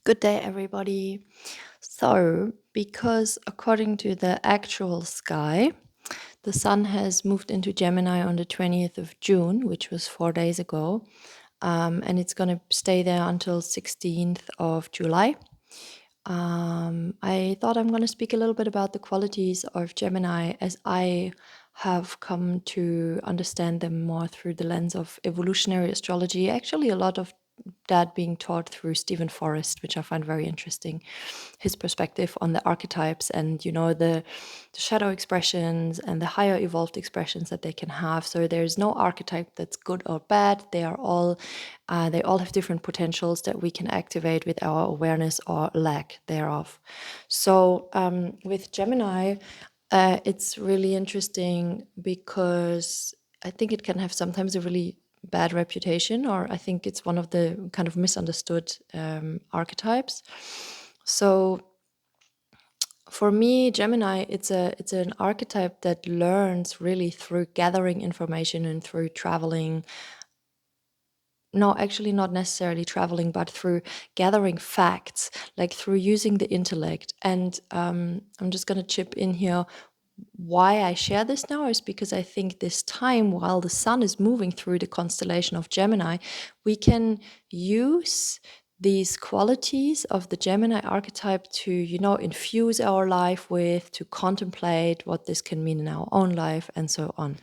Good day, everybody. So, because according to the actual sky, the sun has moved into Gemini on the 20th of June, which was 4 days ago, and it's going to stay there until 16th of July. I thought I'm going to speak a little bit about the qualities of Gemini as I have come to understand them more through the lens of evolutionary astrology. Actually, a lot of that being taught through Stephen Forrest, which I find very interesting. His perspective on the archetypes and the shadow expressions and the higher evolved expressions that they can have. So there's no archetype that's good or bad. They all have different potentials that we can activate with our awareness or lack thereof. So with Gemini, it's really interesting because I think it can have sometimes a really bad reputation, or I think it's one of the kind of misunderstood archetypes. So for me, Gemini, it's an archetype that learns really through gathering information and through traveling. No, actually not necessarily traveling, but through gathering facts, like through using the intellect. And I'm just going to chip in here. Why I share this now is because I think this time, while the sun is moving through the constellation of Gemini, we can use these qualities of the Gemini archetype to, infuse our life with, to contemplate what this can mean in our own life, and so on.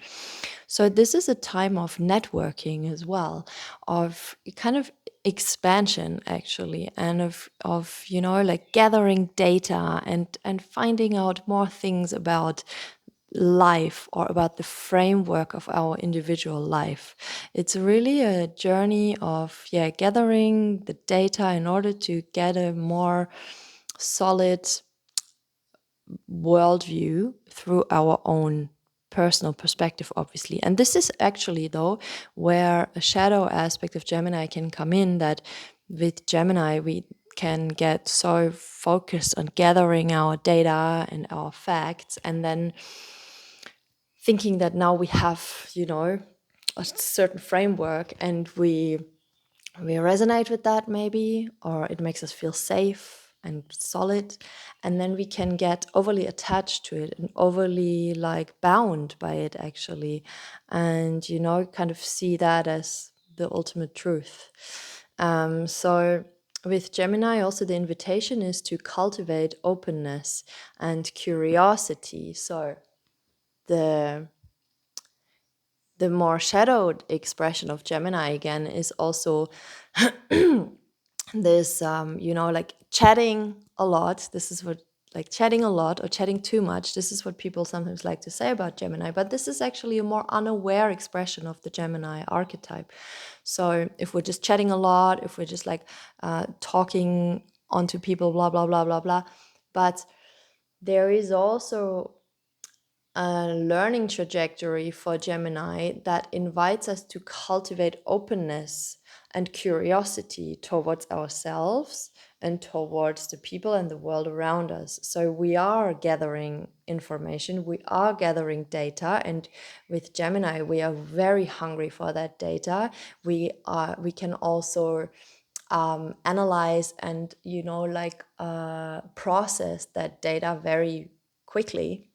So this is a time of networking as well, of kind of expansion actually, and of like gathering data and finding out more things about life or about the framework of our individual life. It's really a journey of gathering the data in order to get a more solid worldview through our own personal perspective, obviously. And this is actually, though, where a shadow aspect of Gemini can come in, that with Gemini, we can get so focused on gathering our data and our facts, and then thinking that now we have, a certain framework, and we resonate with that maybe, or it makes us feel safe and solid, and then we can get overly attached to it and overly like bound by it actually, and kind of see that as the ultimate truth. So with Gemini, also the invitation is to cultivate openness and curiosity. So the more shadowed expression of Gemini again is also this like chatting a lot. This is what, like, chatting a lot or chatting too much, this is what people sometimes like to say about Gemini, but this is actually a more unaware expression of the Gemini archetype. So if we're just chatting a lot, if we're just like talking onto people, blah blah blah blah blah, but there is also a learning trajectory for Gemini that invites us to cultivate openness and curiosity towards ourselves and towards the people and the world around us. So we are gathering information, we are gathering data, and with Gemini, we are very hungry for that data. We can also analyze and process that data very quickly.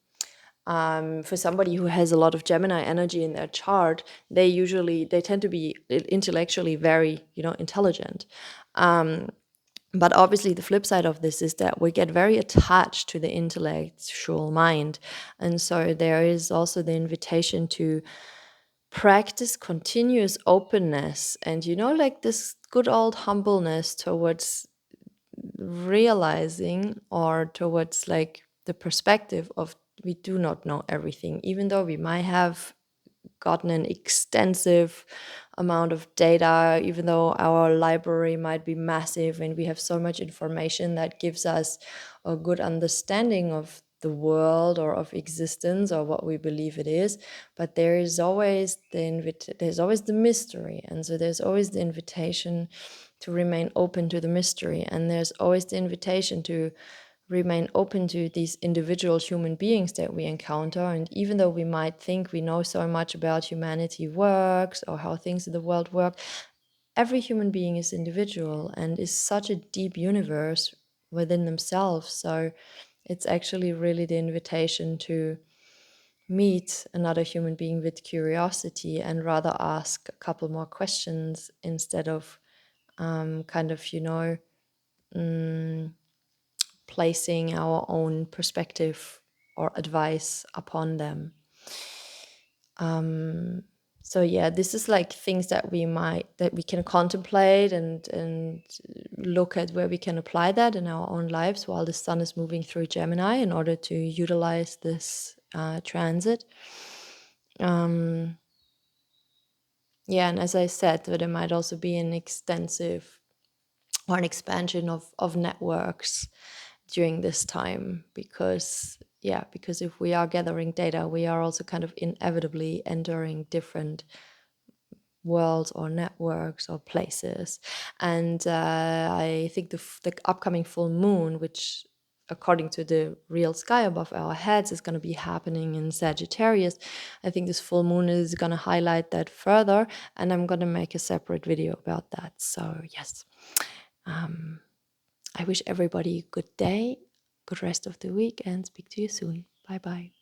For somebody who has a lot of Gemini energy in their chart, they tend to be intellectually very, intelligent. But obviously the flip side of this is that we get very attached to the intellectual mind. And so there is also the invitation to practice continuous openness and, like this good old humbleness towards realizing, or towards like the perspective of, we do not know everything, even though we might have gotten an extensive amount of data, even though our library might be massive and we have so much information that gives us a good understanding of the world or of existence or what we believe it is. But there is always there's always the mystery, and so there's always the invitation to remain open to the mystery, and there's always the invitation to remain open to these individual human beings that we encounter. And even though we might think we know so much about humanity works or how things in the world work, every human being is individual and is such a deep universe within themselves. So it's actually really the invitation to meet another human being with curiosity and rather ask a couple more questions instead of kind of, placing our own perspective or advice upon them. So yeah, this is like things that we can contemplate and look at where we can apply that in our own lives while the sun is moving through Gemini in order to utilize this transit. Yeah, and as I said, there might also be an extensive or an expansion of networks during this time, because if we are gathering data, we are also kind of inevitably entering different worlds or networks or places. And I think the upcoming full moon, which according to the real sky above our heads is going to be happening in Sagittarius, I think this full moon is going to highlight that further, and I'm going to make a separate video about that. So yes, I wish everybody a good day, good rest of the week, and speak to you soon. Bye bye.